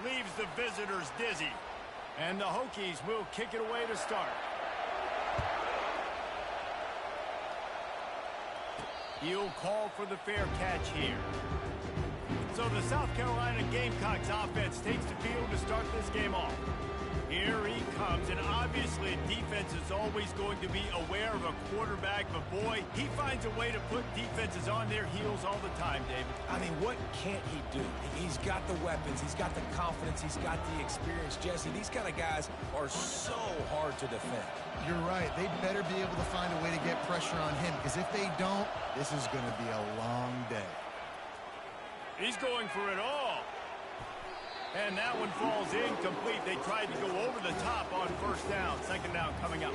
leaves the visitors dizzy. And the Hokies will kick it away to start. He'll call for the fair catch here. So the South Carolina Gamecocks offense takes the field to start this game off. Here he comes, and obviously defense is always going to be aware of a quarterback, but boy, he finds a way to put defenses on their heels all the time, David. I mean, what can't he do? He's got the weapons, he's got the confidence, he's got the experience. Jesse, these kind of guys are so hard to defend. You're right. They better be able to find a way to get pressure on him, because if they don't, this is going to be a long day. He's going for it all. And that one falls incomplete. They tried to go over the top on first down. Second down coming up.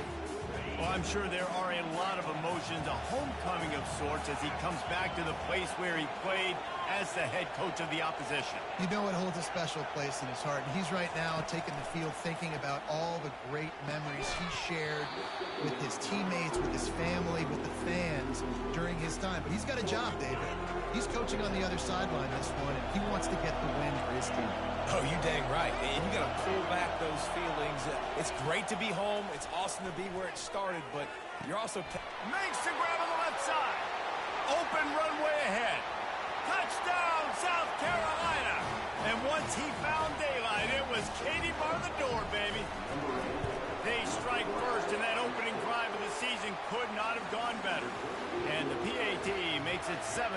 Well, I'm sure there are a lot of emotions, a homecoming of sorts as he comes back to the place where he played as the head coach of the opposition. You know it holds a special place in his heart. And he's right now taking the field thinking about all the great memories he shared with his teammates, with his family, with the fans during his time. But he's got a job, David. He's coaching on the other sideline this one, and he wants to get the win for his team. Oh, you dang right. And you got to pull back those feelings. It's great to be home. It's awesome to be where it started, but you're also... Makes the grab on the left side. Open runway ahead. Touchdown, South Carolina. And once he found daylight, it was Katie bar the door, baby. They strike first, and that opening drive of the season could not have gone better. And the PAT makes it 7-0.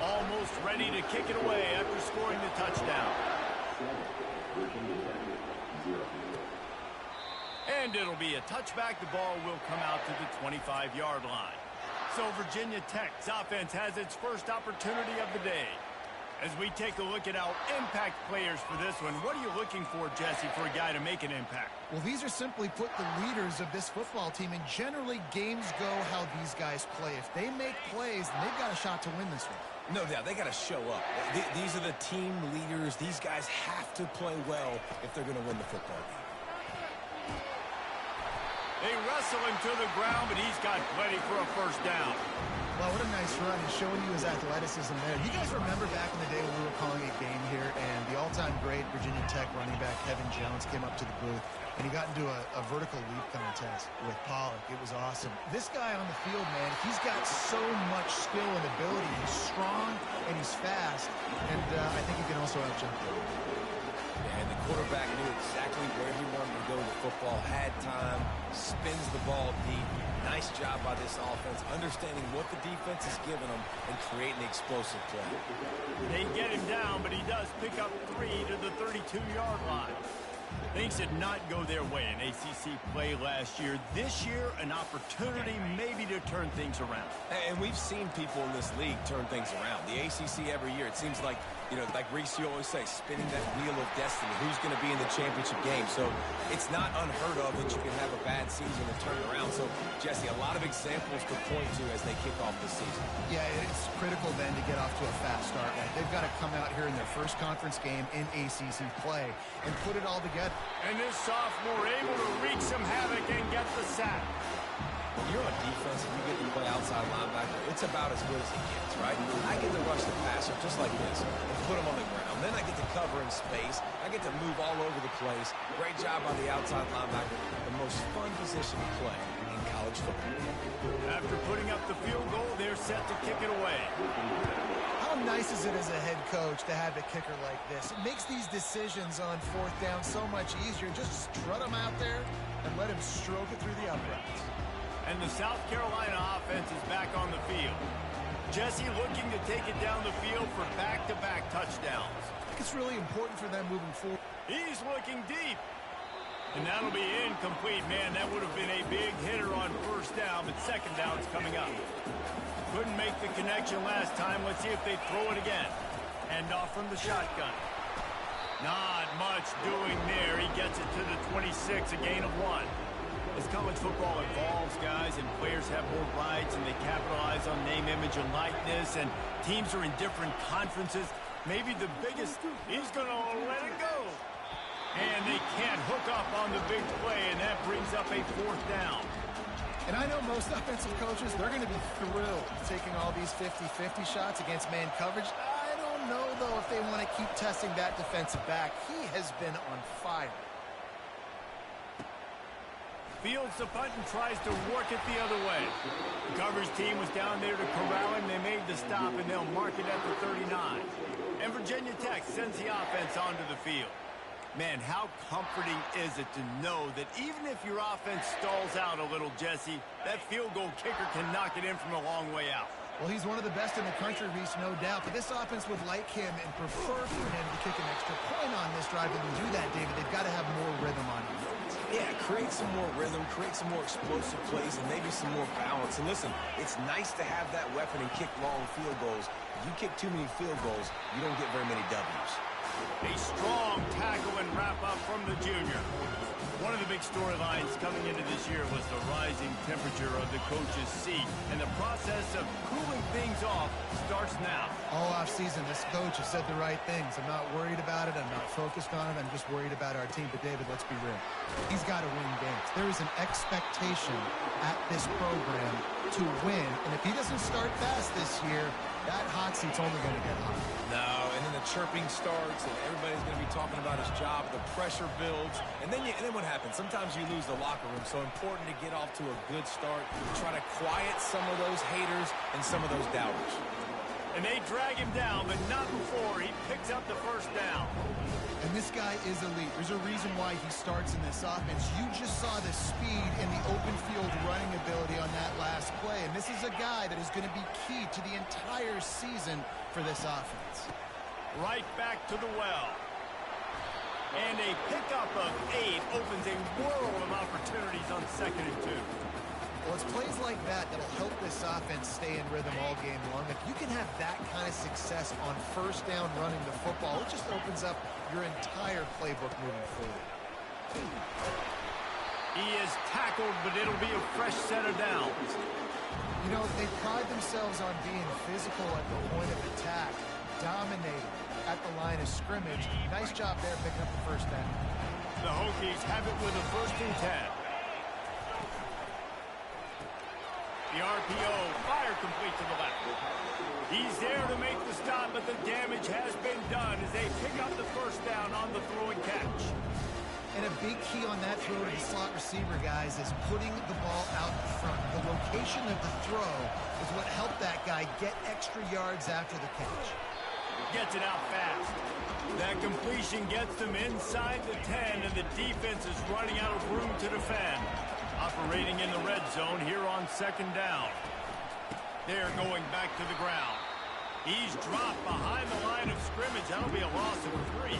Almost ready to kick it away after scoring the touchdown. And it'll be a touchback. The ball will come out to the 25-yard line. So Virginia Tech's offense has its first opportunity of the day. As we take a look at our impact players for this one, what are you looking for, Jesse, for a guy to make an impact? Well, these are simply put the leaders of this football team, and generally games go how these guys play. If they make plays, then they've got a shot to win this one. No doubt, they got to show up. These are the team leaders. These guys have to play well if they're going to win the football game. They wrestle him to the ground, but he's got plenty for a first down. Well, what a nice run. He's showing you his athleticism there. You guys remember back in the day when we were calling a game here, and the all-time great Virginia Tech running back Kevin Jones came up to the booth, and he got into a vertical leap contest with Pollock. It was awesome. This guy on the field, man, he's got so much skill and ability. He's strong, and he's fast, and I think he can also out-jump you. And the quarterback knew exactly where he wanted to go with the football, had time, spins the ball deep. Nice job by this offense, understanding what the defense is giving them and creating the explosive play. They get him down, but he does pick up 3 to the 32-yard line. Things did not go their way in ACC play last year. This year, an opportunity maybe to turn things around. And we've seen people in this league turn things around. The ACC every year, it seems like, you know, like Reese, you always say, spinning that wheel of destiny. Who's going to be in the championship game? So it's not unheard of that you can have a bad season and turn around. So, Jesse, a lot of examples to point to as they kick off the season. Yeah, it's critical then to get off to a fast start. Right? They've got to come out here in their first conference game in ACC play and put it all together. And this sophomore able to wreak some havoc and get the sack. When you're on defense and you get to play outside linebacker, it's about as good as it gets, right? I get to rush the passer just like this and put him on the ground. Then I get to cover in space. I get to move all over the place. Great job on the outside linebacker. The most fun position to play in college football. After putting up the field goal, they're set to kick it away. How nice is it as a head coach to have a kicker like this? It makes these decisions on fourth down so much easier. Just strut him out there and let him stroke it through the uprights. And the South Carolina offense is back on the field. Jesse looking to take it down the field for back-to-back touchdowns. I think it's really important for them moving forward. He's looking deep. And that'll be incomplete. Man, that would have been a big hitter on first down, but second down's coming up. Couldn't make the connection last time. Let's see if they throw it again. Hand off from the shotgun. Not much doing there. He gets it to the 26, a gain of 1. As college football evolves, guys, and players have more rights and they capitalize on name, image, and likeness, and teams are in different conferences, maybe the biggest, he's going to let it go. And they can't hook up on the big play, and that brings up a fourth down. And I know most offensive coaches, they're going to be thrilled taking all these 50-50 shots against man coverage. I don't don't know, though, if they want to keep testing that defensive back. He has been on fire. Fields the punt and tries to work it the other way. The coverage team was down there to corral him. They made the stop, and they'll mark it at the 39. And Virginia Tech sends the offense onto the field. Man, how comforting is it to know that even if your offense stalls out a little, Jesse, that field goal kicker can knock it in from a long way out. Well, he's one of the best in the country, Reese, no doubt. But this offense would like him and prefer for him to kick an extra point on this drive. And to do that, David, they've got to have more rhythm on him. Yeah, create some more rhythm, create some more explosive plays, and maybe some more balance. And listen, it's nice to have that weapon and kick long field goals. If you kick too many field goals, you don't get very many W's. A strong tackle and wrap-up from the junior. One of the big storylines coming into this year was the rising temperature of the coach's seat, and the process of cooling things off starts now. All offseason, this coach has said the right things. I'm not worried about it. I'm not focused on it. I'm just worried about our team. But, David, let's be real. He's got to win games. There is an expectation at this program to win, and if he doesn't start fast this year, that hot seat's only going to get hot. No, and then the chirping starts, and everybody's going to be talking about his job. The pressure builds, and then what happens? Sometimes you lose the locker room, so important to get off to a good start, try to quiet some of those haters and some of those doubters. And they drag him down, but not before he picks up the first down. And this guy is elite. There's a reason why he starts in this offense. You just saw the speed and the open field running ability on that last play. And this is a guy that is going to be key to the entire season for this offense. Right back to the well. And a pickup of 8 opens a world of opportunities on 2nd and 2. Well, it's plays like that that'll help this offense stay in rhythm all game long. If you can have that kind of success on first down running the football, it just opens up your entire playbook moving forward. He is tackled, but it'll be a fresh set of downs. You know, they pride themselves on being physical at the point of attack, dominating at the line of scrimmage. Nice job there picking up the first down. The Hokies have it with a 1st and 10. The RPO, fire complete to the left. He's there to make the stop, but the damage has been done as they pick up the first down on the throw and catch. And a big key on that throw to the slot receiver, guys, is putting the ball out in front. The location of the throw is what helped that guy get extra yards after the catch. Gets it out fast. That completion gets them inside the 10, and the defense is running out of room to defend. Operating in the red zone here on 2nd down. They're going back to the ground. He's dropped behind the line of scrimmage. That'll be a loss of 3.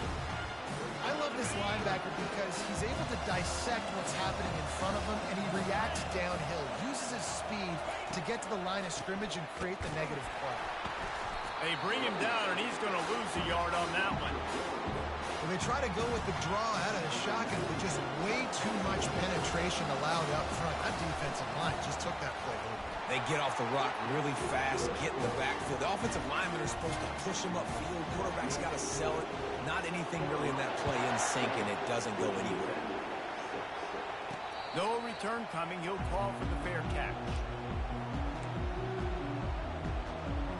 I love this linebacker because he's able to dissect what's happening in front of him, and he reacts downhill, uses his speed to get to the line of scrimmage and create the negative play. They bring him down, and he's going to lose a yard on that one. Well, they try to go with the draw out of the shotgun, but just way too much penetration allowed up front. That defensive line just took that play over. They get off the rock really fast, get in the backfield. The offensive linemen are supposed to push him upfield. Quarterback's got to sell it. Not anything really in that play in sync, and it doesn't go anywhere. No return coming. He'll call for the fair catch.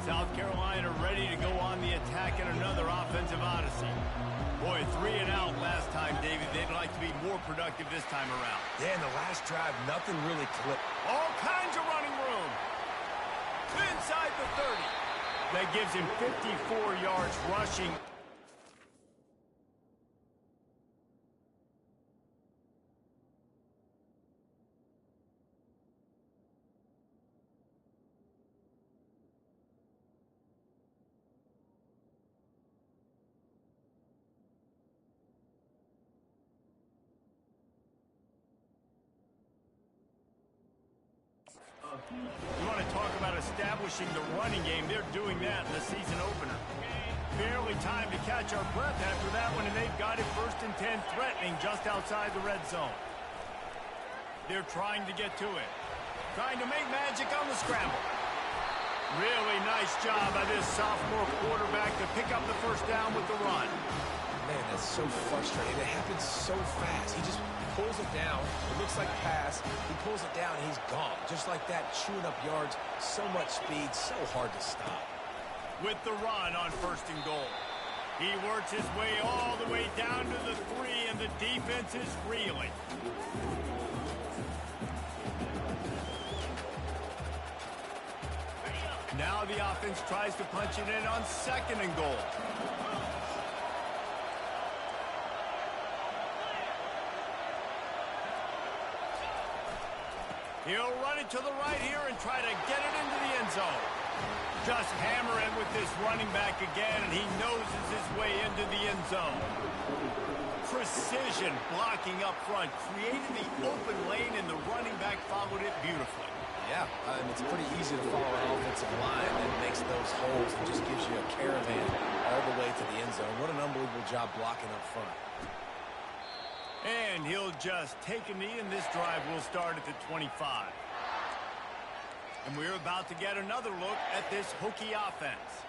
South Carolina ready to go on the attack in another offensive odyssey. Boy, 3 and out last time, David. They'd like to be more productive this time around. Yeah, in the last drive, nothing really clipped. All kinds of running room. Inside the 30. That gives him 54 yards rushing. You want to talk about establishing the running game? They're doing that in the season opener. Barely time to catch our breath after that one, and they've got it 1st and 10, threatening just outside the red zone. They're trying to get to it. Trying to make magic on the scramble. Really nice job by this sophomore quarterback to pick up the first down with the run. Man, that's so frustrating. It happens so fast. He just pulls it down. It looks like pass. He pulls it down, and he's gone. Just like that, chewing up yards. So much speed, so hard to stop. with the run on 1st and goal. He works his way all the way down to the 3, and the defense is reeling. Now the offense tries to punch it in on 2nd and goal. He'll run it to the right here and try to get it into the end zone. Just hammer it with this running back again, and he noses his way into the end zone. Precision blocking up front, created the open lane, and the running back followed it beautifully. Yeah, it's pretty easy to follow an offensive line that makes those holes and just gives you a caravan all the way to the end zone. What an unbelievable job blocking up front. And he'll just take a knee, and this drive will start at the 25. And we're about to get another look at this Hokie offense.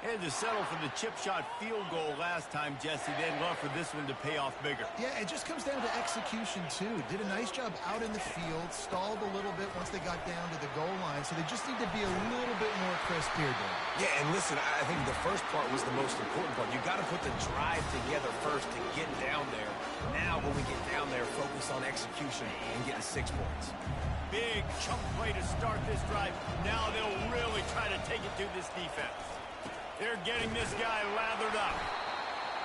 They had to settle for the chip shot field goal last time, Jesse. They'd love for this one to pay off bigger. Yeah, it just comes down to execution, too. Did a nice job out in the field, stalled a little bit once they got down to the goal line, so they just need to be a little bit more crisp here, Dan. Yeah, and listen, I think the first part was the most important part. You got to put the drive together first to get down there. Now, when we get down there, focus on execution and getting 6 points. Big chunk play to start this drive. Now they'll really try to take it to this defense. They're getting this guy lathered up.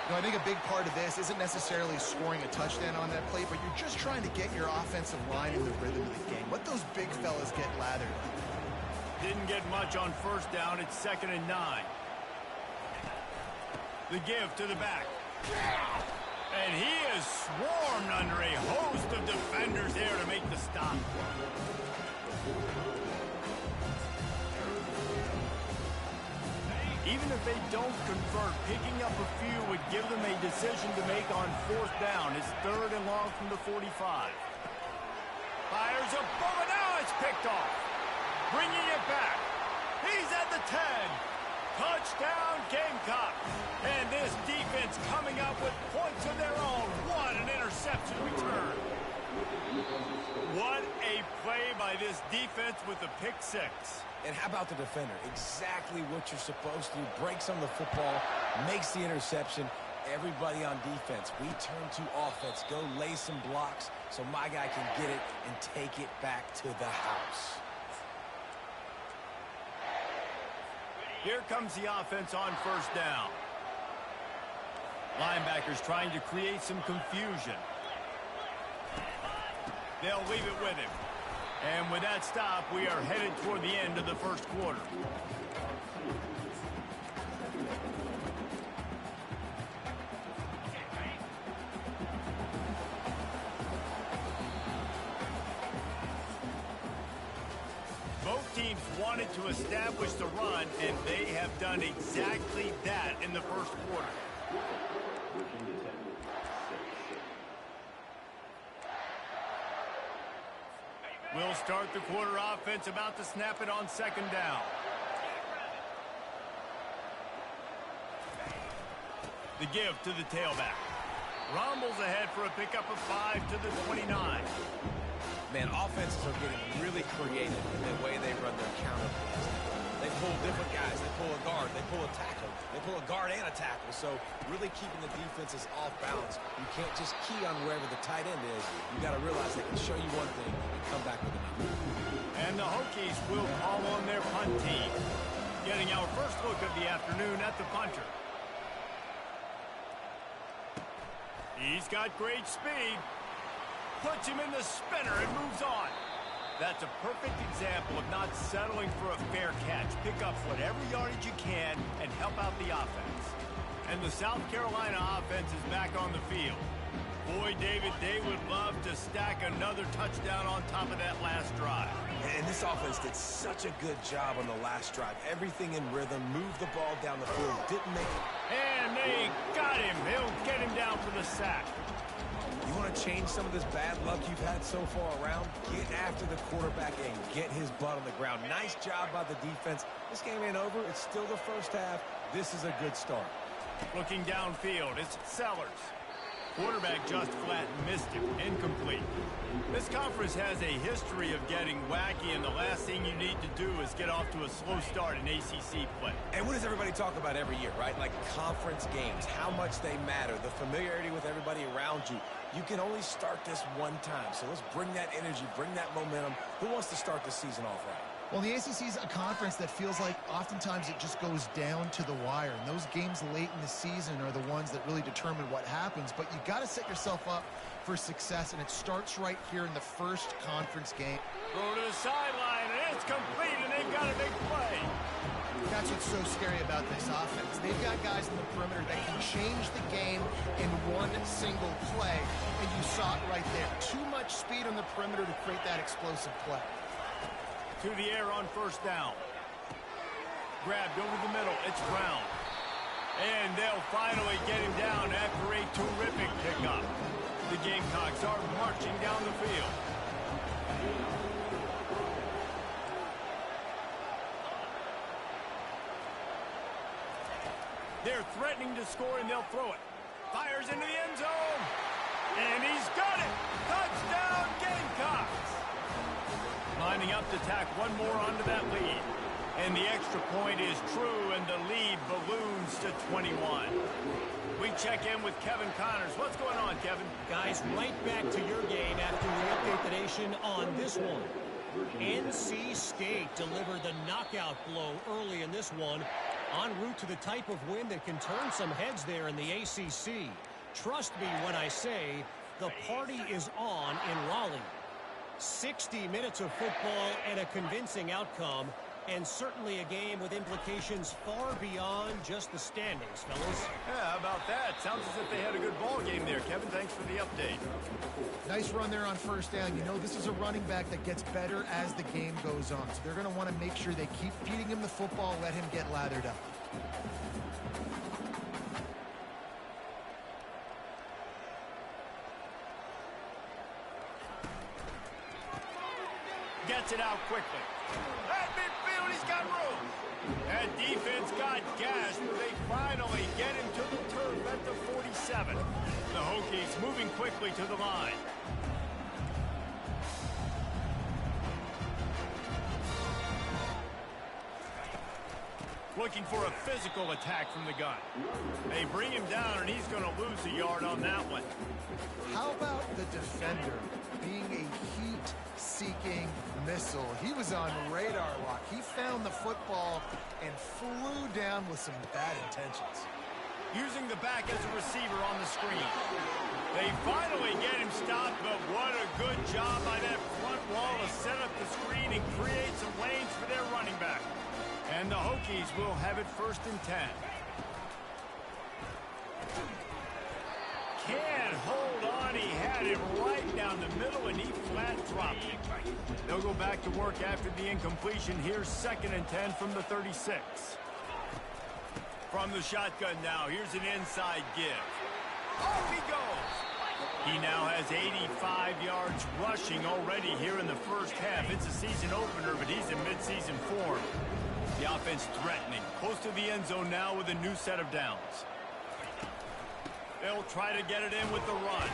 No, I think a big part of this isn't necessarily scoring a touchdown on that play, but you're just trying to get your offensive line in the rhythm of the game. Let those big fellas get lathered up. Didn't get much on 1st down. It's 2nd and 9. The give to the back. And he is swarmed under a host of defenders there to make the stop. Even if they don't convert, picking up a few would give them a decision to make on 4th down. It's 3rd and long from the 45. Fires a bullet. Now it's picked off. Bringing it back. He's at the 10. Touchdown, Gamecocks. And this defense coming up with points of their own. What an interception return. What a play by this defense with the pick 6. And how about the defender? Exactly what you're supposed to do. Breaks on the football, makes the interception. Everybody on defense, we turn to offense. Go lay some blocks so my guy can get it and take it back to the house. Here comes the offense on 1st down. Linebackers trying to create some confusion. They'll leave it with him. And with that stop, we are headed toward the end of the 1st quarter. Both teams wanted to establish the run, and they have done exactly that in the 1st quarter. We'll start the quarter offense, about to snap it on 2nd down. The give to the tailback. Rumbles ahead for a pickup of 5 to the 29. Man, offenses are getting really creative in the way they run their counter plays. They pull different guys. They pull a guard. They pull a tackle. They pull a guard and a tackle. So really keeping the defenses off balance. You can't just key on wherever the tight end is. You got to realize they can show you one thing and come back with another. And the Hokies will call on their punt team. Getting our first look of the afternoon at the punter. He's got great speed. Puts him in the spinner and moves on. That's a perfect example of not settling for a fair catch. Pick up whatever yardage you can and help out the offense. And the South Carolina offense is back on the field. Boy, David, they would love to stack another touchdown on top of that last drive. And this offense did such a good job on the last drive. Everything in rhythm, moved the ball down the field, didn't make it. And they got him. They'll get him down for the sack. You want to change some of this bad luck you've had so far around? Get after the quarterback and get his butt on the ground. Nice job by the defense. This game ain't over. It's still the 1st half. This is a good start. Looking downfield, it's Sellers. Quarterback just flat missed him. Incomplete. This conference has a history of getting wacky, and the last thing you need to do is get off to a slow start in ACC play. And what does everybody talk about every year, right? Like conference games, how much they matter, the familiarity with everybody around you. You can only start this one time, so let's bring that energy, bring that momentum. Who wants to start the season off right? Well, the ACC is a conference that feels like oftentimes it just goes down to the wire. And those games late in the season are the ones that really determine what happens. But you got to set yourself up for success, and it starts right here in the first conference game. Throw to the sideline, and it's complete, and they've got a big play. That's what's so scary about this offense. They've got guys in the perimeter that can change the game in one single play, and you saw it right there. Too much speed on the perimeter to create that explosive play. To the air on first down. Grabbed over the middle. It's Brown. And they'll finally get him down after a terrific pickup. The Gamecocks are marching down the field. They're threatening to score, and they'll throw it. Fires into the end zone. And he's got it. Touchdown, Gamecocks. Lining up to tack one more onto that lead. And the extra point is true, and the lead balloons to 21. We check in with Kevin Connors. What's going on, Kevin? Guys, right back to your game after we update the nation on this one. NC State delivered the knockout blow early in this one, en route to the type of win that can turn some heads there in the ACC. Trust me when I say the party is on in Raleigh. 60 minutes of football and a convincing outcome, and certainly a game with implications far beyond just the standings, fellas. Yeah, how about that? Sounds as if they had a good ball game there, Kevin. Thanks for the update. Nice run there on first down. You know, this is a running back that gets better as the game goes on, so they're going to want to make sure they keep feeding him the football, let him get lathered up. Gets it out quickly. At midfield, he's got room. That defense got gashed, but they finally get him to the turf at the 47. The Hokies moving quickly to the line. Looking for a physical attack from the gun. They bring him down, and he's going to lose a yard on that one. How about the defender being a heat-seeking missile? He was on radar lock. He found the football and flew down with some bad intentions. Using the back as a receiver on the screen. They finally get him stopped, but what a good job by that front wall to set up the screen and create some lanes for their running back. And the Hokies will have it 1st and 10. Can't hold on. He had it right down the middle, and he flat dropped it. They'll go back to work after the incompletion. Here's 2nd and 10 from the 36. From the shotgun now, here's an inside give. Off he goes. He now has 85 yards rushing already here in the first half. It's a season opener, but he's in midseason form. The offense threatening. Close to the end zone now with a new set of downs. They'll try to get it in with the run.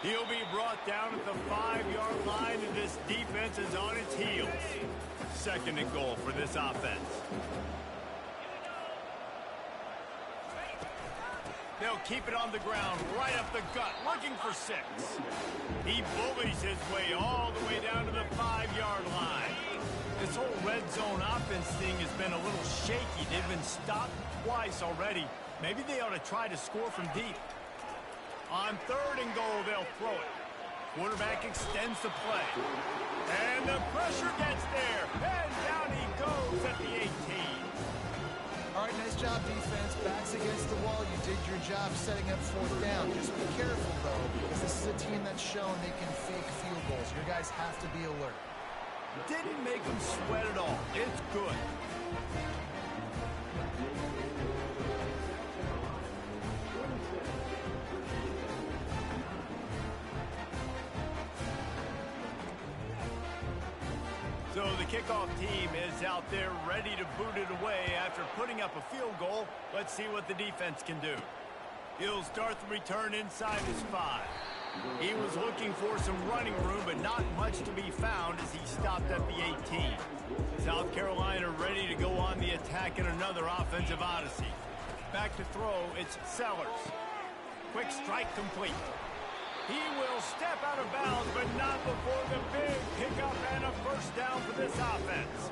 He'll be brought down at the 5-yard line, and this defense is on its heels. 2nd and goal for this offense. They'll keep it on the ground, right up the gut, looking for 6. He bullies his way all the way down to the 5-yard line. This whole red zone offense thing has been a little shaky. They've been stopped twice already. Maybe they ought to try to score from deep. On 3rd and goal, they'll throw it. Quarterback extends the play. And the pressure gets there. And down he goes at the 18. All right, nice job, defense. Backs against the wall. You did your job setting up 4th down. Just be careful, though, because this is a team that's shown they can fake field goals. Your guys have to be alert. Didn't make him sweat at all. It's good. So the kickoff team is out there ready to boot it away after putting up a field goal. Let's see what the defense can do. He'll start the return inside his 5. He was looking for some running room, but not much to be found as he stopped at the 18. South Carolina ready to go on the attack in another offensive odyssey. Back to throw, it's Sellers. Quick strike complete. He will step out of bounds, but not before the big pickup and a first down for this offense.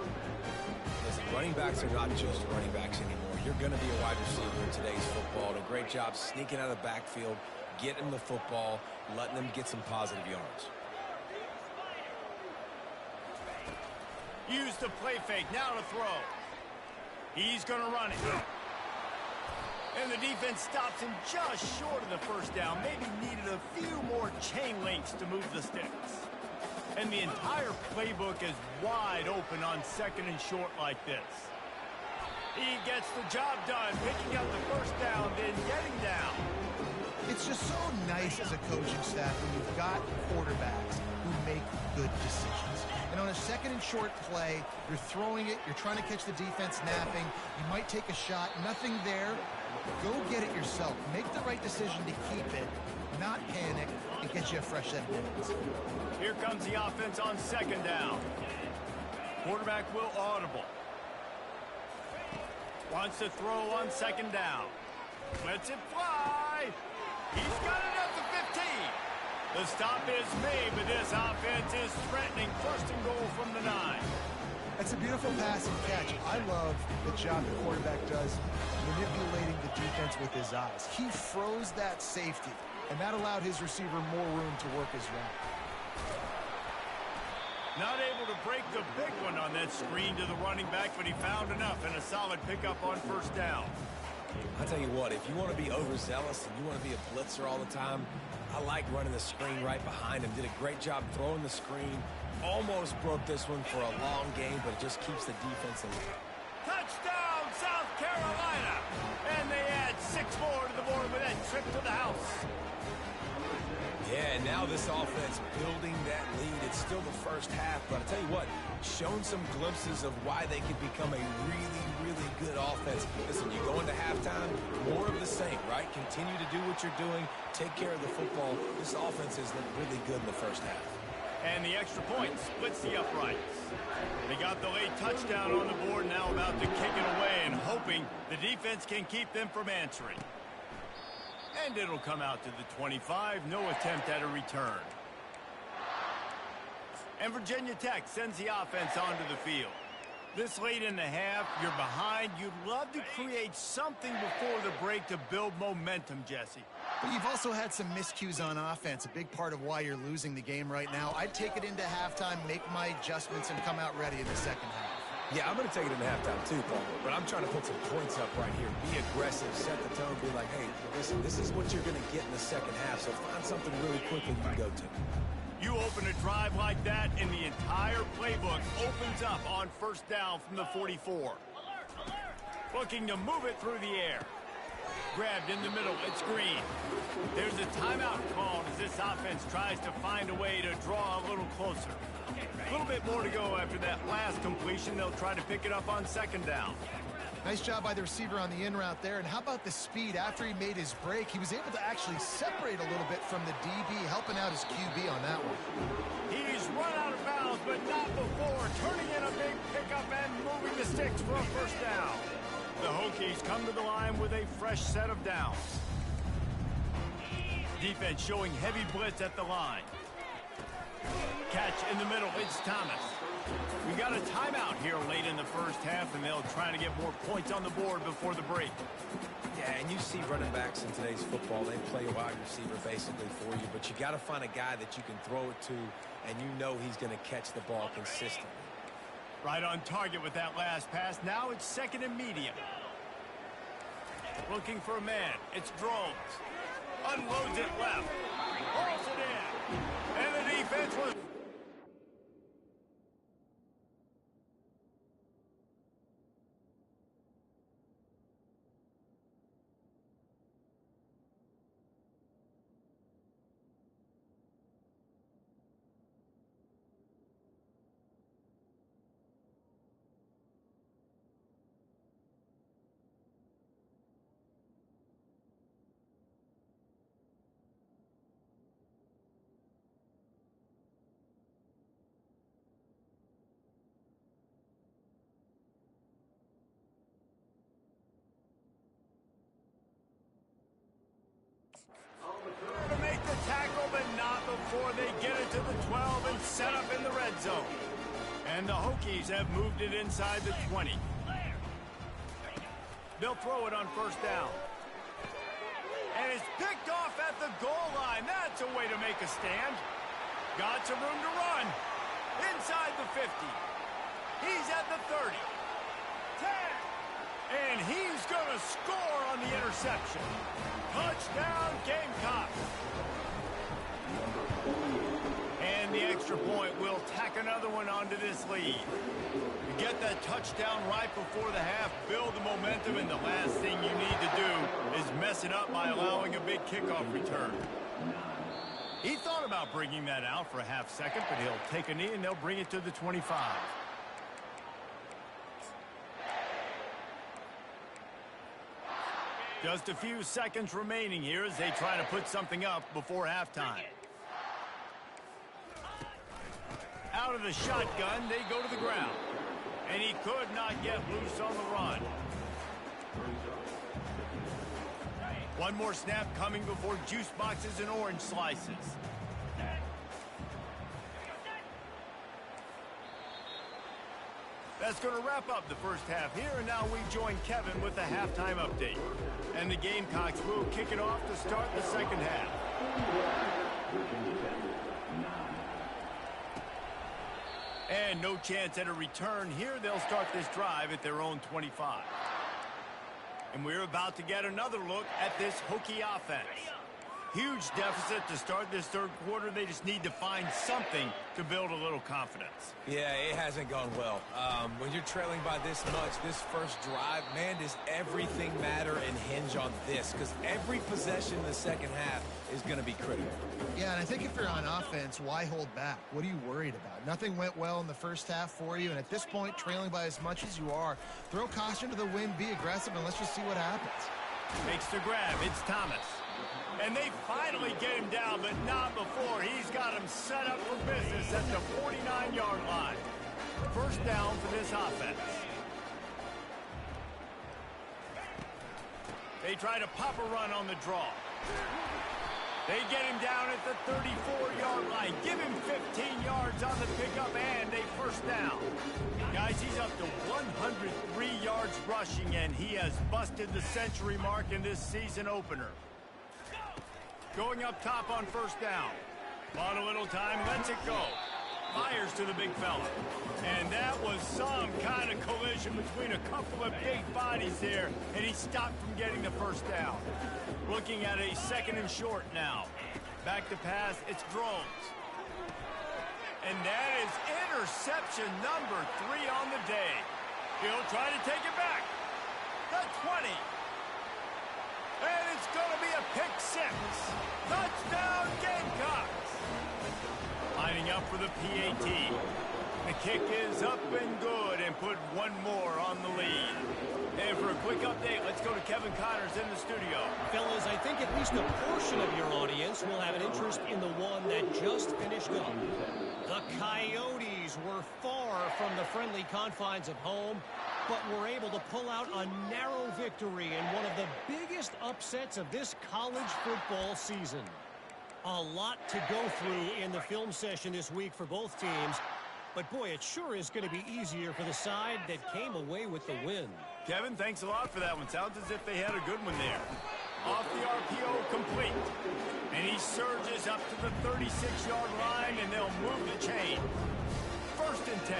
Listen, running backs are not just running backs anymore. You're going to be a wide receiver in today's football. And a great job sneaking out of the backfield, getting the football, letting them get some positive yards. Use the play fake, now to throw. He's going to run it. And the defense stops him just short of the first down. Maybe needed a few more chain links to move the sticks. And the entire playbook is wide open on second and short like this. He gets the job done, picking up the first down, then getting down. It's just so nice as a coaching staff when you've got quarterbacks who make good decisions. And on a second and short play, you're throwing it, you're trying to catch the defense napping, you might take a shot, nothing there. Go get it yourself. Make the right decision to keep it, not panic, and get you a fresh set of minutes. Here comes the offense on second down. Quarterback will audible. Wants to throw on second down. Lets it fly. He's got it at the 15. The stop is made, but this offense is threatening first and goal from the 9. That's a beautiful pass and catch. I love the job the quarterback does manipulating the defense with his eyes. He froze that safety, and that allowed his receiver more room to work his route. Not able to break the big one on that screen to the running back, but he found enough and a solid pickup on first down. I tell you what, if you want to be overzealous and you want to be a blitzer all the time, I like running the screen right behind him. Did a great job throwing the screen. Almost broke this one for a long game, but it just keeps the defense in line. Touchdown, South Carolina! And they add 6 more to the board with that trip to the house. Yeah, and now this offense building that lead. It's still the first half, but I tell you what, shown some glimpses of why they could become a really, really good offense. Listen, you go into halftime, more of the same, right? Continue to do what you're doing, take care of the football. This offense has looked really good in the first half. And the extra point splits the uprights. They got the late touchdown on the board, now about to kick it away and hoping the defense can keep them from answering. And it'll come out to the 25, no attempt at a return. And Virginia Tech sends the offense onto the field. This late in the half, you're behind. You'd love to create something before the break to build momentum, Jesse. But you've also had some miscues on offense, a big part of why you're losing the game right now. I'd take it into halftime, make my adjustments, and come out ready in the second half. Yeah, I'm going to take it into halftime too, Paul, but I'm trying to put some points up right here. Be aggressive, set the tone, be like, hey, listen, this is what you're going to get in the second half, so find something really quickly you can go to. You open a drive like that, and the entire playbook opens up on first down from the 44. Looking to move it through the air. Grabbed in the middle, it's Green. There's a timeout called as this offense tries to find a way to draw a little closer. A little bit more to go after that last completion. They'll try to pick it up on second down. Nice job by the receiver on the in route there. And how about the speed? After he made his break, he was able to actually separate a little bit from the DB, helping out his QB on that one. He's run out of bounds, but not before. Turning in a big pickup and moving the sticks for a first down. The Hokies come to the line with a fresh set of downs. Defense showing heavy blitz at the line. Catch in the middle, it's Thomas. We got a timeout here late in the first half, and they'll try to get more points on the board before the break. Yeah, and you see running backs in today's football, they play a wide receiver basically for you, but you got to find a guy that you can throw it to, and you know he's going to catch the ball consistently. Right on target with that last pass. Now it's second and medium. Looking for a man. It's Drones. Unloads it left. Hauls it in. And the defense was... before they get it to the 12 and set up in the red zone. And the Hokies have moved it inside the 20. They'll throw it on first down. And it's picked off at the goal line. That's a way to make a stand. Got some room to run. Inside the 50. He's at the 30. 10. And he's going to score on the interception. Touchdown, Gamecocks. And the extra point will tack another one onto this lead. You get that touchdown right before the half, build the momentum, and the last thing you need to do is mess it up by allowing a big kickoff return. He thought about bringing that out for a half second, but he'll take a knee and they'll bring it to the 25. Just a few seconds remaining here as they try to put something up before halftime. Out of the shotgun, they go to the ground. And he could not get loose on the run. One more snap coming before juice boxes and orange slices. That's going to wrap up the first half here, and now we join Kevin with the halftime update. And the Gamecocks will kick it off to start the second half. And no chance at a return here. They'll start this drive at their own 25. And we're about to get another look at this Hokie offense. Huge deficit to start this third quarter. They just need to find something to build a little confidence. Yeah, it hasn't gone well. When you're trailing by this much, this first drive, man, does everything matter and hinge on this? Because every possession in the second half is going to be critical. Yeah, and I think if you're on offense, why hold back? What are you worried about? Nothing went well in the first half for you, and at this point, trailing by as much as you are, throw caution to the wind, be aggressive, and let's just see what happens. Makes the grab. It's Thomas. And they finally get him down, but not before. He's got him set up for business at the 49-yard line. First down for this offense. They try to pop a run on the draw. They get him down at the 34-yard line. Give him 15 yards on the pickup and a first down. Guys, he's up to 103 yards rushing, and he has busted the century mark in this season opener. Going up top on first down. On a little time, lets it go. Fires to the big fella. And that was some kind of collision between a couple of big bodies there, and he stopped from getting the first down. Looking at a second and short now. Back to pass, it's Drones. And that is interception number 3 on the day. He'll try to take it back. The 20. And it's going to be a pick 6. Touchdown, Gamecocks. Lining up for the PAT. The kick is up and good and put one more on the lead. And for a quick update, let's go to Kevin Connors in the studio. Fellas, I think at least a portion of your audience will have an interest in the one that just finished up. The Coyotes were far from the friendly confines of home, but were able to pull out a narrow victory in one of the biggest upsets of this college football season. A lot to go through in the film session this week for both teams, but boy, it sure is going to be easier for the side that came away with the win. Kevin, thanks a lot for that one. Sounds as if they had a good one there. Off the RPO, complete. And he surges up to the 36-yard line, and they'll move the chain. First and 10.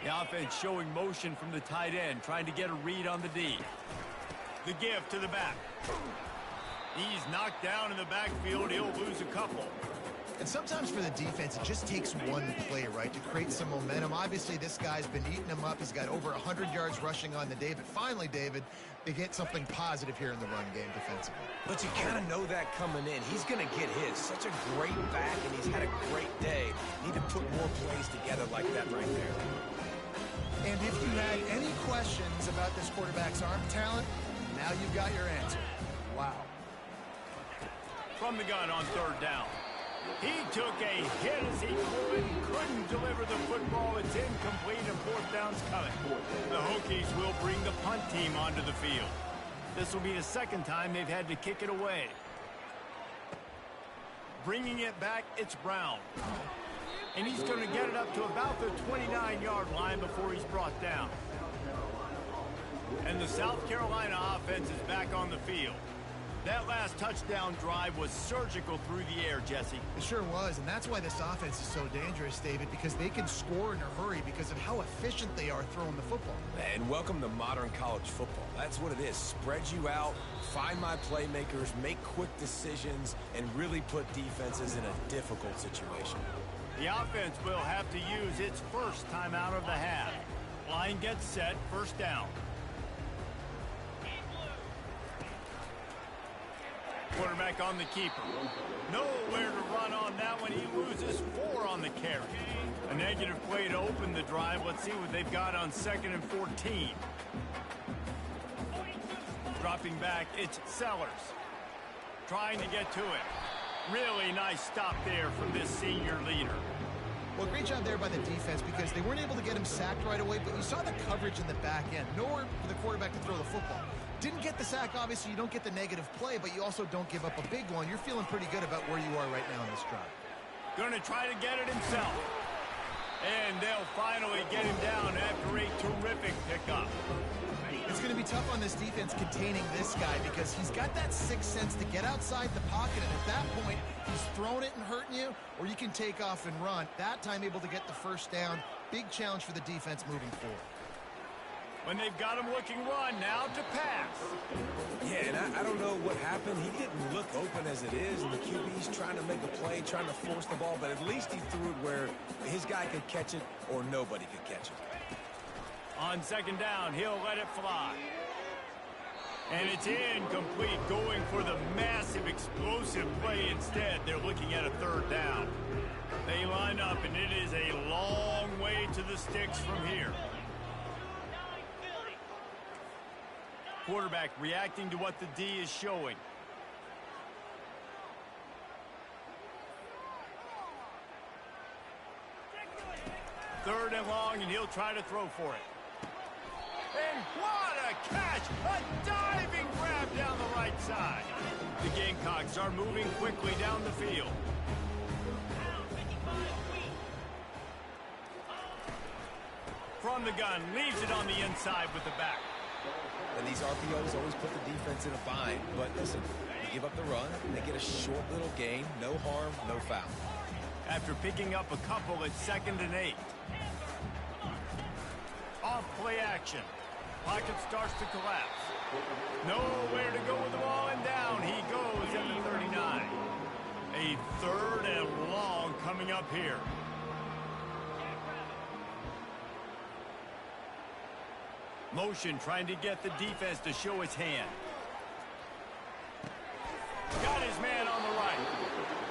The offense showing motion from the tight end, trying to get a read on the D. The give to the back. He's knocked down in the backfield. He'll lose a couple. And sometimes for the defense, it just takes one play, right, to create some momentum. Obviously, this guy's been eating them up. He's got over 100 yards rushing on the day. But finally, David, they get something positive here in the run game defensively. But you kind of know that coming in. He's going to get his. Such a great back, and he's had a great day. Need to put more plays together like that right there. And if you had any questions about this quarterback's arm talent, now you've got your answer. Wow. From the gun on third down. He took a hit as he couldn't deliver the football. It's incomplete and fourth down's coming. The Hokies will bring the punt team onto the field. This will be the second time they've had to kick it away. Bringing it back, it's Brown. And he's going to get it up to about the 29-yard line before he's brought down. And the South Carolina offense is back on the field. That last touchdown drive was surgical through the air, Jesse. It sure was, and that's why this offense is so dangerous, David, because they can score in a hurry because of how efficient they are throwing the football. And welcome to modern college football. That's what it is. Spread you out, find my playmakers, make quick decisions, and really put defenses in a difficult situation. The offense will have to use its first timeout of the half. Line gets set, first down. Quarterback on the keeper. Nowhere to run on that one. He loses 4 on the carry. A negative play to open the drive. Let's see what they've got on 2nd and 14. Dropping back, it's Sellers. Trying to get to it. Really nice stop there from this senior leader. Well, great job there by the defense because they weren't able to get him sacked right away, but you saw the coverage in the back end. Nowhere for the quarterback to throw the football. Didn't get the sack, obviously. You don't get the negative play, but you also don't give up a big one. You're feeling pretty good about where you are right now in this drive. Going to try to get it himself. And they'll finally get him down after a terrific pickup. It's going to be tough on this defense containing this guy because he's got that sixth sense to get outside the pocket, and at that point, he's throwing it and hurting you, or you can take off and run. That time able to get the first down. Big challenge for the defense moving forward. When they've got him looking run, now to pass. Yeah, and I don't know what happened. He didn't look open as it is, and the QB's trying to make a play, trying to force the ball, but at least he threw it where his guy could catch it or nobody could catch it. On 2nd down, he'll let it fly. And it's incomplete, going for the massive explosive play instead. They're looking at a 3rd down. They line up, and it is a long way to the sticks from here. Quarterback reacting to what the D is showing. Third and long, and he'll try to throw for it. And what a catch! A diving grab down the right side. The Gamecocks are moving quickly down the field. From the gun, leaves it on the inside with the back. And these RPOs always put the defense in a bind. But listen, you give up the run, they get a short little gain, no harm, no foul. After picking up a couple at 2nd and 8. Off play action. Pocket starts to collapse. Nowhere to go with the ball, and down he goes at the 39. A 3rd and long coming up here. Motion trying to get the defense to show his hand. Got his man on the right.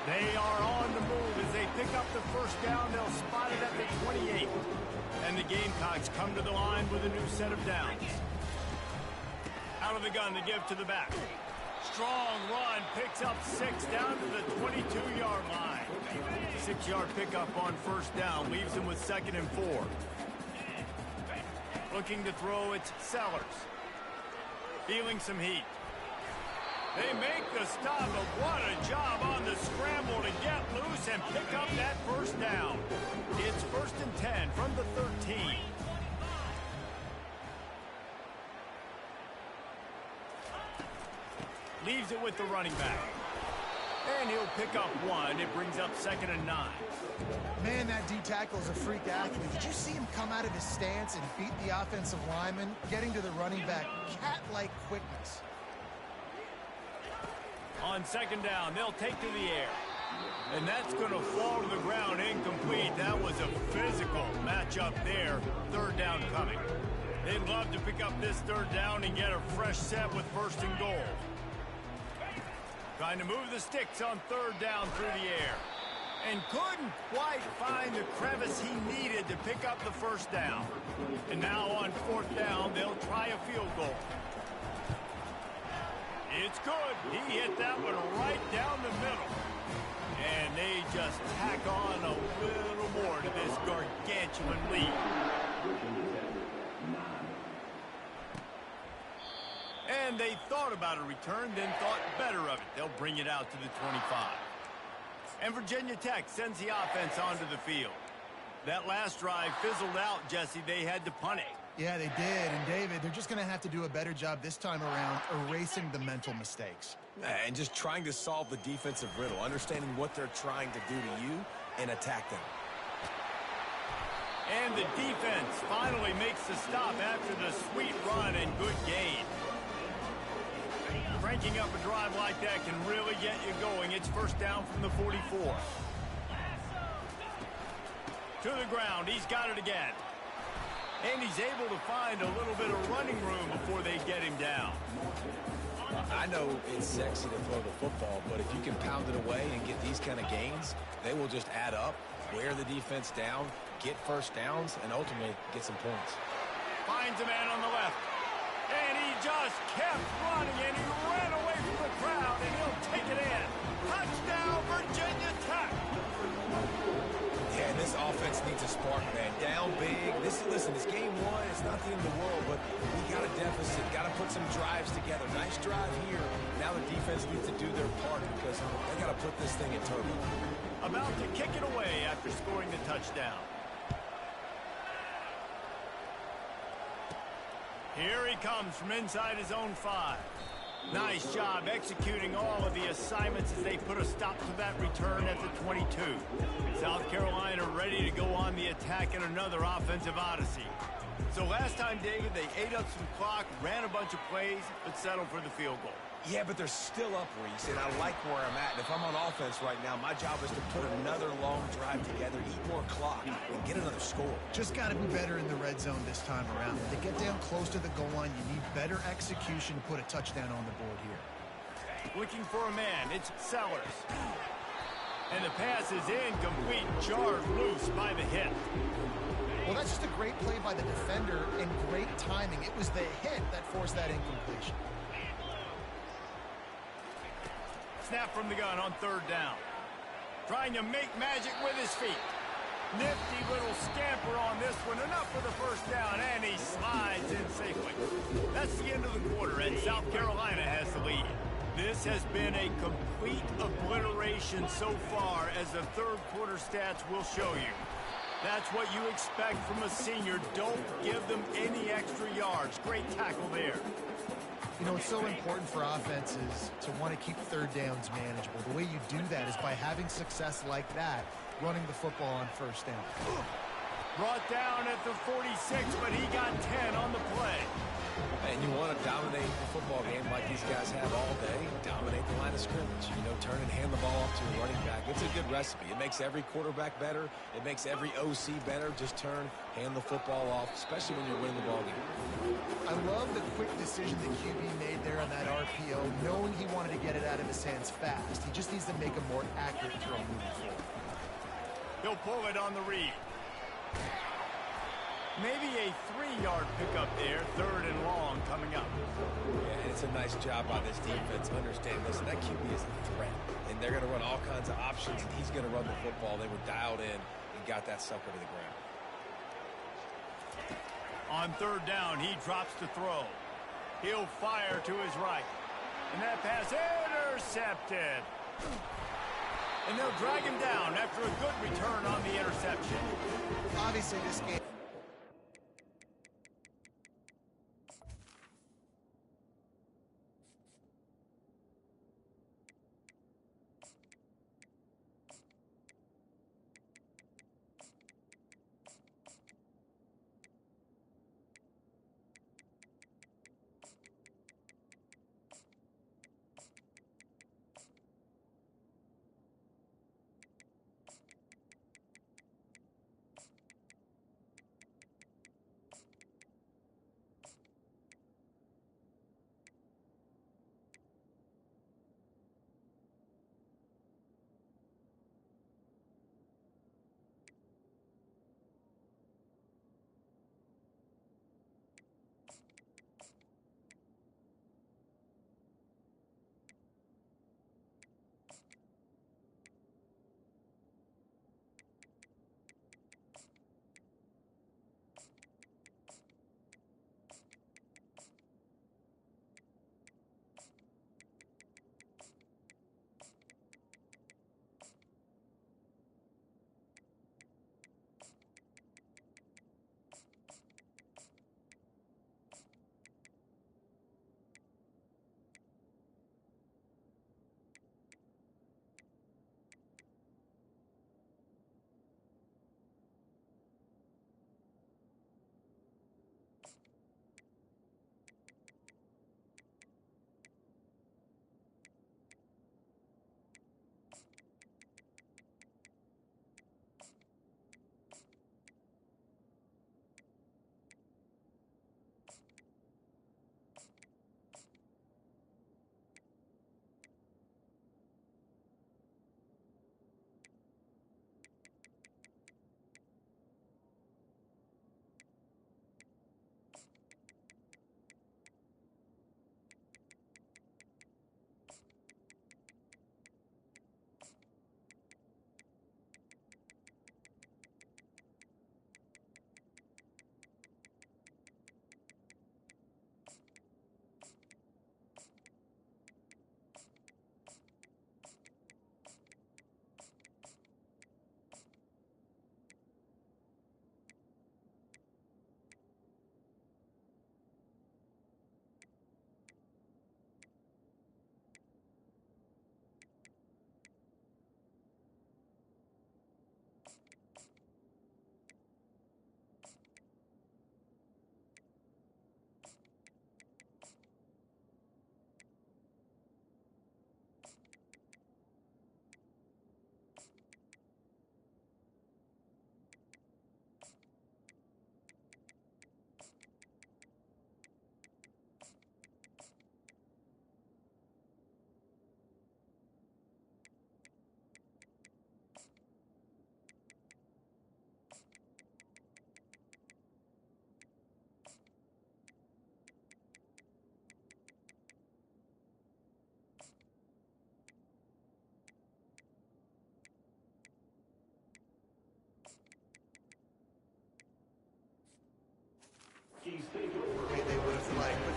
They are on the move as they pick up the first down. They'll spot it at the 28. And the Gamecocks come to the line with a new set of downs. Out of the gun to give to the back. Strong run, picks up 6 down to the 22-yard line. 6-yard pickup on 1st down, leaves him with 2nd and 4. Looking to throw, it's Sellers. Feeling some heat. They make the stop, but what a job on the scramble to get loose and pick up that first down. It's 1st and 10 from the 13. Leaves it with the running back. And he'll pick up 1. It brings up 2nd and 9. Man, that D tackle is a freak athlete. Did you see him come out of his stance and beat the offensive lineman, getting to the running back? Cat-like quickness. On 2nd down, they'll take to the air. And that's going to fall to the ground incomplete. That was a physical matchup there. 3rd down coming. They'd love to pick up this 3rd down and get a fresh set with 1st and goal. Trying to move the sticks on 3rd down through the air. And couldn't quite find the crevice he needed to pick up the 1st down. And now on 4th down, they'll try a field goal. It's good. He hit that one right down the middle. And they just tack on a little more to this gargantuan lead. And they thought about a return, then thought better of it. They'll bring it out to the 25. And Virginia Tech sends the offense onto the field. That last drive fizzled out, Jesse. They had to punt it. Yeah, they did. And, David, they're just going to have to do a better job this time around erasing the mental mistakes. And just trying to solve the defensive riddle, understanding what they're trying to do to you and attack them. And the defense finally makes the stop after the sweet run and good gain. Cranking up a drive like that can really get you going. It's first down from the 44. To the ground. He's got it again. And he's able to find a little bit of running room before they get him down. I know it's sexy to throw the football, but if you can pound it away and get these kind of gains, they will just add up, wear the defense down, get first downs, and ultimately get some points. Finds a man on the left. And he just kept running, and he ran away from the crowd, and he'll take it in. Touchdown, Virginia Tech. Yeah, and this offense needs a spark, man. Down big. Listen, it's game one. It's not the end of the world, but we got a deficit. Got to put some drives together. Nice drive here. Now the defense needs to do their part because they got to put this thing in turbo. About to kick it away after scoring the touchdown. Here he comes from inside his own 5. Nice job executing all of the assignments as they put a stop to that return at the 22. South Carolina ready to go on the attack in another offensive odyssey. So last time, David, they ate up some clock, ran a bunch of plays, but settled for the field goal. Yeah, but they're still up, Reese, and I like where I'm at. And if I'm on offense right now, my job is to put another long drive together, eat more clock, and get another score. Just got to be better in the red zone this time around. To get down close to the goal line, you need better execution to put a touchdown on the board here. Looking for a man, it's Sellers. And the pass is incomplete, jarred loose by the hit. Well, that's just a great play by the defender and great timing. It was the hit that forced that incompletion. Snap from the gun on third down. Trying to make magic with his feet. Nifty little scamper on this one. Enough for the first down, and he slides in safely. That's the end of the quarter, and South Carolina has the lead. This has been a complete obliteration so far, as the third quarter stats will show you. That's what you expect from a senior. Don't give them any extra yards. Great tackle there. You know, it's so important for offenses to want to keep third downs manageable. The way you do that is by having success like that, running the football on first down. Brought down at the 46, but he got 10 on the play. And you want to dominate the football game like these guys have all day, dominate the line of scrimmage. You know, turn and hand the ball off to a running back. It's a good recipe. It makes every quarterback better. It makes every OC better. Just turn, hand the football off, especially when you're winning the ball game. I love the quick decision the QB made there on that RPO, knowing he wanted to get it out of his hands fast. He just needs to make a more accurate throw moving forward. He'll pull it on the read. Maybe a 3-yard pickup there, third and long coming up. Yeah, and it's a nice job by this defense. Understand, listen, that QB is a threat, and they're going to run all kinds of options, and he's going to run the football. They were dialed in and got that sucker to the ground. On third down, he drops to throw. He'll fire to his right. And that pass intercepted. And they'll drag him down after a good return on the interception. Obviously, this game...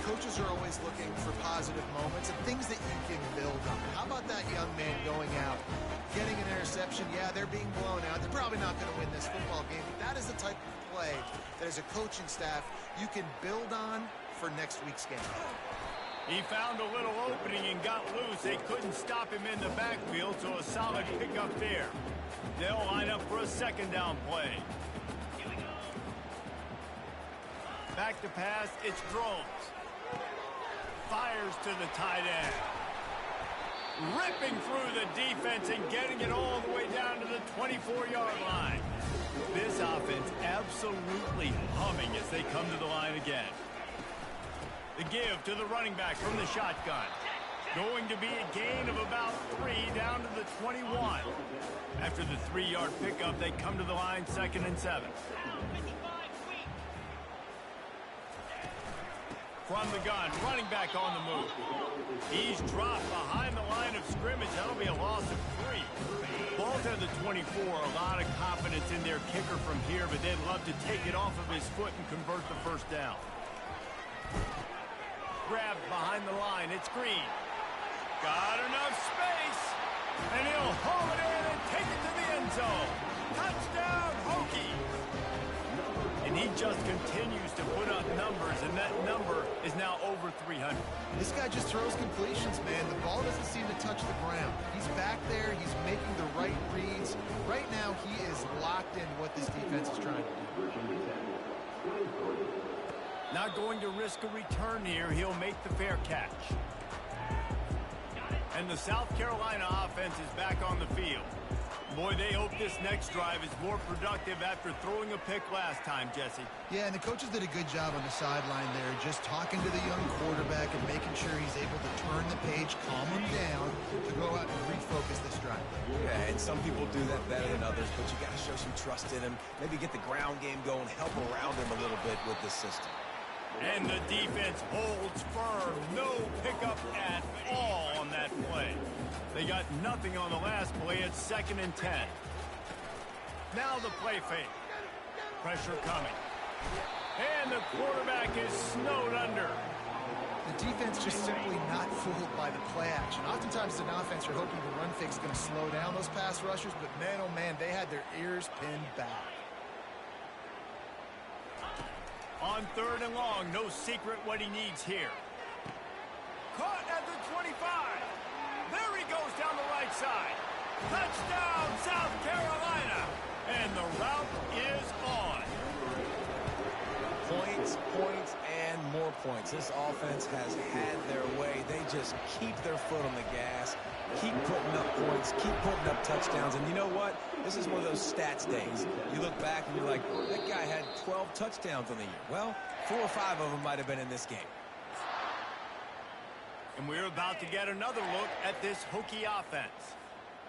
coaches are always looking for positive moments and things that you can build on. How about that young man going out, getting an interception? Yeah, they're being blown out. They're probably not going to win this football game, but that is the type of play that as a coaching staff you can build on for next week's game. He found a little opening and got loose. They couldn't stop him in the backfield, so a solid pickup there. They'll line up for a second down play. Back to pass, it's Drones. Fires to the tight end. Ripping through the defense and getting it all the way down to the 24-yard line. This offense absolutely humming as they come to the line again. The give to the running back from the shotgun. Going to be a gain of about 3 down to the 21. After the 3-yard pickup, they come to the line 2nd and 7. From the gun, running back on the move. He's dropped behind the line of scrimmage. That'll be a loss of 3. Ball's at the 24. A lot of confidence in their kicker from here, but they'd love to take it off of his foot and convert the first down. Grabbed behind the line. It's Green. Got enough space. And he'll haul it in and take it to the end zone. Touchdown, Hokie. And he just continues to put up numbers, and that number is now over 300. This guy just throws completions, man. The ball doesn't seem to touch the ground. He's back there. He's making the right reads. Right now, he is locked in what this defense is trying to do. Not going to risk a return here. He'll make the fair catch. And the South Carolina offense is back on the field. Boy, they hope this next drive is more productive after throwing a pick last time, Jesse. Yeah, and the coaches did a good job on the sideline there, just talking to the young quarterback and making sure he's able to turn the page, calm him down, to go out and refocus this drive. Yeah, and some people do that better than others, but you got to show some trust in him. Maybe get the ground game going, help around him a little bit with this system. And the defense holds firm. No pickup at all on that play. They got nothing on the last play. It's 2nd and 10. Now the play fake. Pressure coming. And the quarterback is snowed under. The defense just simply not fooled by the play action. Oftentimes as an offense, you're hoping the run fake is going to slow down those pass rushers, but man, oh man, they had their ears pinned back. On 3rd and long, no secret what he needs here. Caught at the 25. There he goes down the right side. Touchdown, South Carolina. And the route is on. Points, points, and more points. This offense has had their way. They just keep their foot on the gas, keep putting up points, keep putting up touchdowns. And you know what? This is one of those stats days. You look back and you're like, that guy had 12 touchdowns on the year. Well, 4 or 5 of them might have been in this game. And we're about to get another look at this Hokie offense.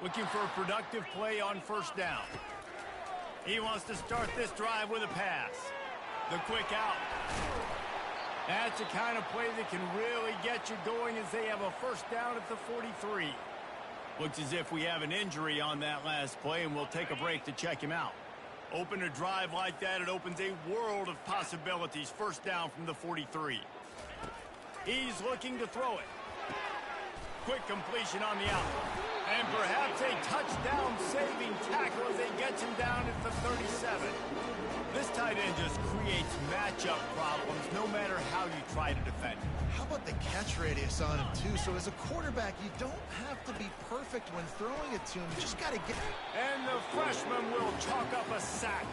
Looking for a productive play on 1st down. He wants to start this drive with a pass. The quick out. That's the kind of play that can really get you going as they have a 1st down at the 43. Looks as if we have an injury on that last play, and we'll take a break to check him out. Open a drive like that, it opens a world of possibilities. 1st down from the 43. He's looking to throw it. Quick completion on the out. And perhaps a touchdown-saving tackle as they get him down at the 37. This tight end just creates matchup problems no matter how you try to defend him. How about the catch radius on him, too? So as a quarterback, you don't have to be perfect when throwing it to him. You just got to get it. And the freshman will chalk up a sack.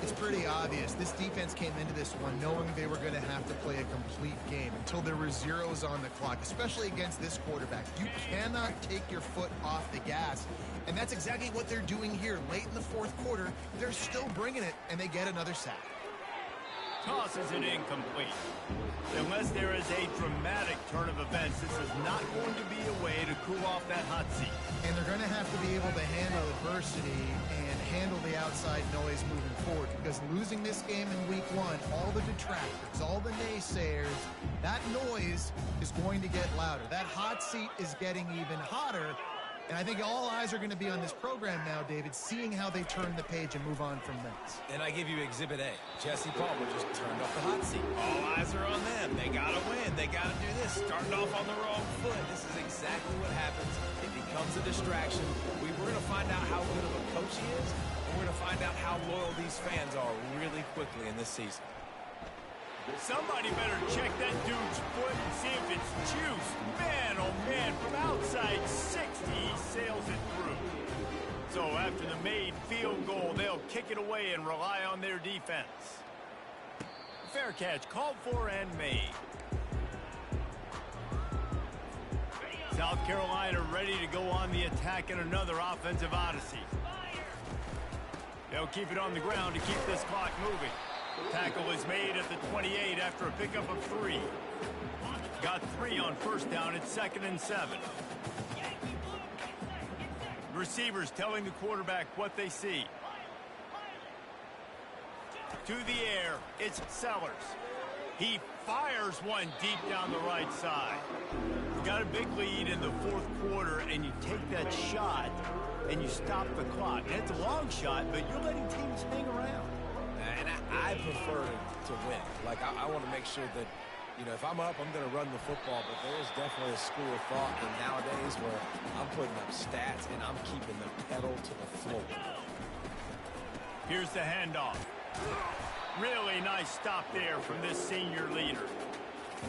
It's pretty obvious. This defense came into this one knowing they were going to have to play a complete game until there were zeros on the clock, especially against this quarterback. You cannot take your foot off the gas, and that's exactly what they're doing here. Late in the 4th quarter, they're still bringing it, and they get another sack. Tosses it incomplete. Unless there is a dramatic turn of events, this is not going to be a way to cool off that hot seat. And they're going to have to be able to handle adversity and handle the outside noise moving forward, because losing this game in week 1, all the detractors, all the naysayers, that noise is going to get louder. That hot seat is getting even hotter, And I think all eyes are going to be on this program now, David, seeing how they turn the page and move on from mints. And I give you Exhibit A. Jesse Palmer just turned off the hot seat. All eyes are on them. They got to win. They got to do this. Starting off on the wrong foot. This is exactly what happens. It becomes a distraction. We're going to find out how good of a coach he is, and we're going to find out how loyal these fans are really quickly in this season. Somebody better check that dude's foot and see if it's juiced. Man, oh man, from outside 60, he sails it through. So after the made field goal, they'll kick it away and rely on their defense. Fair catch, called for and made. South Carolina ready to go on the attack in another offensive odyssey. They'll keep it on the ground to keep this clock moving. Tackle is made at the 28 after a pickup of 3. Got 3 on first down. It's 2nd and 7. Receivers telling the quarterback what they see. To the air, it's Sellers. He fires one deep down the right side. You got a big lead in the 4th quarter, and you take that shot, and you stop the clock. And it's a long shot, but you're letting teams hang around. And I prefer to win. Like, I want to make sure that, you know, if I'm up, I'm going to run the football, but there is definitely a school of thought in nowadays where I'm putting up stats and I'm keeping the pedal to the floor. Here's the handoff. Really nice stop there from this senior leader.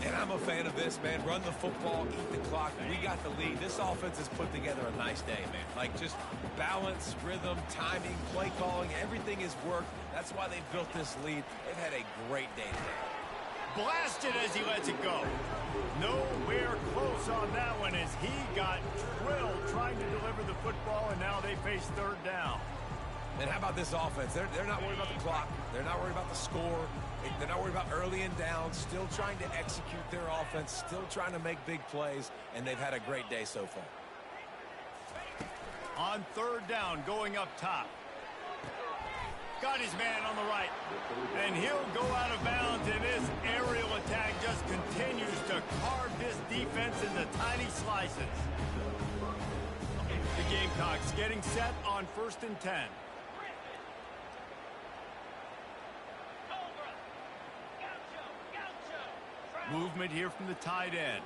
And I'm a fan of this, man. Run the football, eat the clock. We got the lead. This offense has put together a nice day, man. Like, just balance, rhythm, timing, play calling, everything has worked. That's why they've built this lead. They've had a great day today. Blasted as he lets it go. Nowhere close on that one as he got drilled trying to deliver the football, and now they face 3rd down. And how about this offense? They're not worried about the clock. They're not worried about the score. They're not worried about early and down. Still trying to execute their offense. Still trying to make big plays. And they've had a great day so far. On 3rd down, going up top. Got his man on the right. And he'll go out of bounds, and this aerial attack just continues to carve this defense into tiny slices. The Gamecocks getting set on 1st and 10. Movement here from the tight end.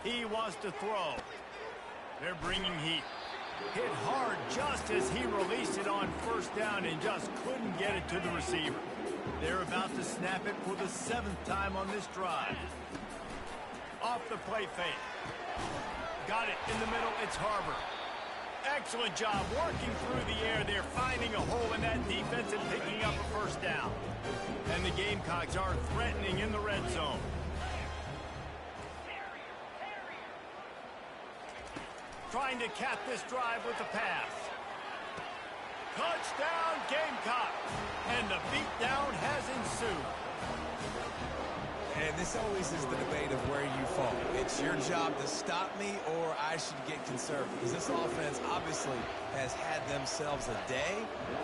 He wants to throw. They're bringing heat. Hit hard just as he released it on 1st down and just couldn't get it to the receiver. They're about to snap it for the 7th time on this drive. Off the play fake. Got it in the middle. It's Harbor. Excellent job working through the air. They're finding a hole in that defense and picking up a 1st down. And the Gamecocks are threatening in the red zone. Trying to cap this drive with the pass. Touchdown, Gamecocks! And the beatdown has ensued. And this always is the debate of where you fall. It's your job to stop me or I should get conservative. Because this offense obviously has had themselves a day.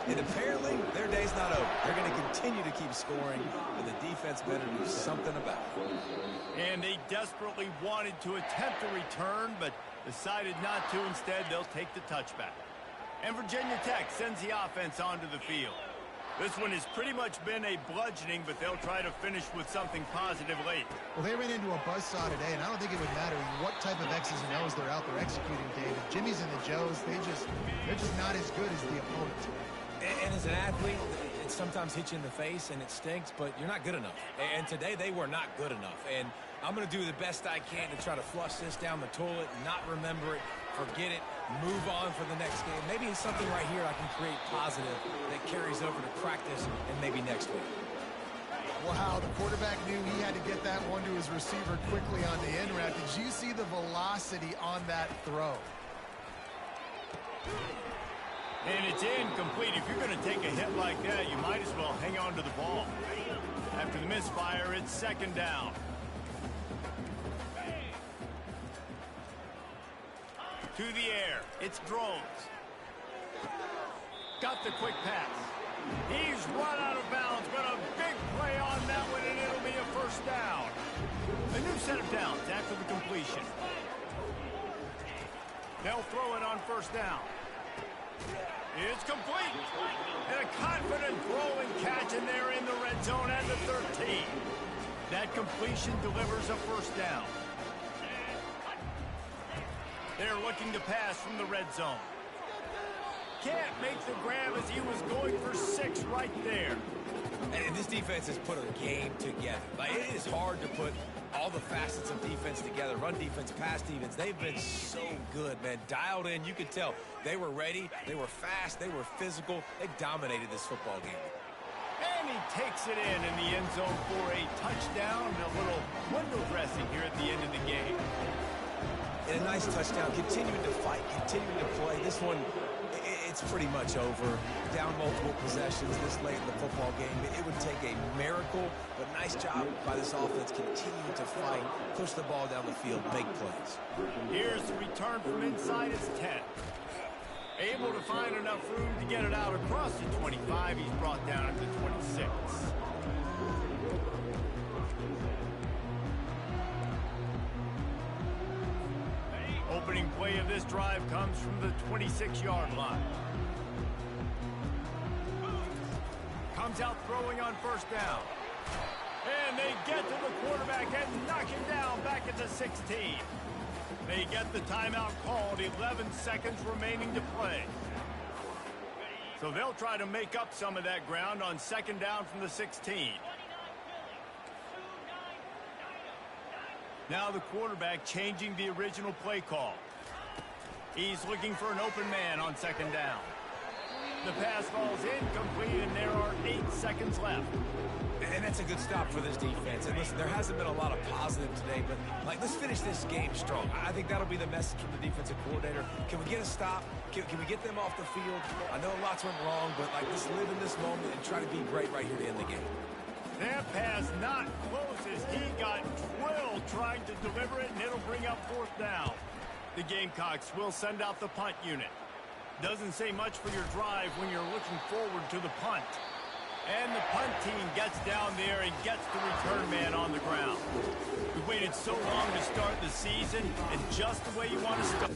And apparently their day's not over. They're going to continue to keep scoring. And the defense better do something about it. And they desperately wanted to attempt a return, but decided not to. Instead, they'll take the touchback. And Virginia Tech sends the offense onto the field. This one has pretty much been a bludgeoning, but they'll try to finish with something positive late. Well, they ran into a buzzsaw today, and I don't think it would matter what type of X's and O's they're out there executing, David. Jimmy's and the Joes, they're just not as good as the opponent. And as an athlete, it sometimes hits you in the face, and it stinks, but you're not good enough. And today, they were not good enough. And I'm going to do the best I can to try to flush this down the toilet, not remember it, forget it, move on for the next game. Maybe it's something right here I can create positive that carries over to practice and maybe next week. Wow, the quarterback knew he had to get that one to his receiver quickly on the end route. Did you see the velocity on that throw? And it's incomplete. If you're going to take a hit like that, you might as well hang on to the ball. After the misfire, it's 2nd down. To the air, it's Drones. Got the quick pass. He's run out of bounds, but a big play on that one, and it'll be a 1st down. A new set of downs after the completion. They'll throw it on first down. It's complete. And a confident throw and catch, and they're in the red zone at the 13. That completion delivers a first down. They're looking to pass from the red zone. Can't make the grab as he was going for 6 right there. And this defense has put a game together. Like, it is hard to put all the facets of defense together. Run defense, pass defense. They've been so good, man. Dialed in. You could tell they were ready. They were fast. They were physical. They dominated this football game. And he takes it in the end zone for a touchdown. A little window dressing here at the end of the game. And a nice touchdown. Continuing to fight, continuing to play. This one, it's pretty much over. Down multiple possessions this late in the football game. It would take a miracle, but nice job by this offense continuing to fight, push the ball down the field, make plays. Here's the return from inside his 10. Able to find enough room to get it out across the 25. He's brought down at the 26. Opening play of this drive comes from the 26-yard line. Comes out throwing on first down. And they get to the quarterback and knock him down back at the 16. They get the timeout called, 11 seconds remaining to play. So they'll try to make up some of that ground on second down from the 16. Now the quarterback changing the original play call. He's looking for an open man on second down. The pass falls incomplete, and there are 8 seconds left. And that's a good stop for this defense. And listen, there hasn't been a lot of positive today, but let's finish this game strong. I think that'll be the message from the defensive coordinator. Can we get a stop? Can we get them off the field? I know lots went wrong, but let's live in this moment and try to be great right here to end the game. That pass not close as he got drilled trying to deliver it, and it'll bring up fourth down. The Gamecocks will send out the punt unit. Doesn't say much for your drive when you're looking forward to the punt. And the punt team gets down there and gets the return man on the ground. We waited so long to start the season, and just the way you want to start.